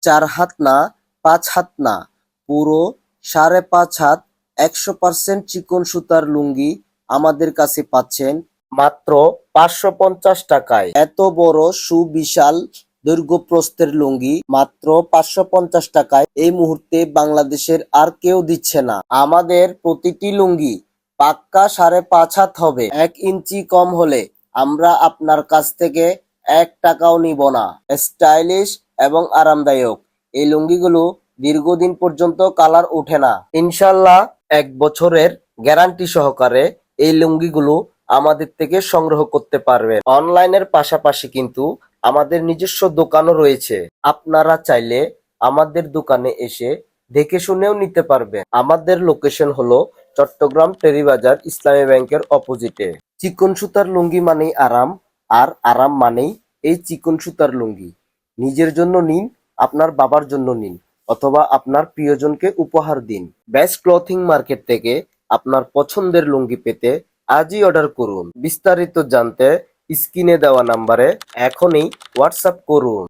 4 হাত না 5 হাত না, পুরো 5.5 হাত 100% চিকন সুতার লুঙ্গি আমাদের কাছে পাচ্ছেন মাত্র 550 টাকায়। এত বড় সুবিশাল দৈর্ঘ্যপ্রস্থের লুঙ্গি মাত্র 550 টাকায় এই মুহূর্তে বাংলাদেশের আর কেউ দিচ্ছে না। আমাদের প্রতিটি লুঙ্গি পাক্কা 5.5 হাত হবে। 1 ইঞ্চি কম হলে আমরা আপনার কাছ থেকে 1 টাকাও নিব না। স্টাইলিশ এবং আরামদায়ক এই লুঙ্গিগুলো দীর্ঘদিন পর্যন্ত কালার ওঠে না। ইনশাল্লাহ 1 বছরের গ্যারান্টি সহকারে এই লুঙ্গিগুলো আমাদের থেকে সংগ্রহ করতে পারবেন। অনলাইনের পাশাপাশি কিন্তু আমাদের নিজস্ব দোকানও রয়েছে। আপনারা চাইলে আমাদের দোকানে এসে দেখে শুনেও নিতে পারবেন। আমাদের লোকেশন হলো চট্টগ্রাম টেরিবাজার ইসলামী ব্যাংকের অপোজিটে। চিকন সুতার লুঙ্গি মানেই আরাম, আর আরাম মানেই এই চিকন সুতার লুঙ্গি। নিজের জন্য নিন, আপনার বাবার জন্য নিন, অথবা আপনার প্রিয়জনকে উপহার দিন। বেস্ট ক্লথিং মার্কেট থেকে আপনার পছন্দের লুঙ্গি পেতে আজই অর্ডার করুন। বিস্তারিত জানতে স্ক্রিনে দেওয়া নাম্বারে এখনই হোয়াটসঅ্যাপ করুন।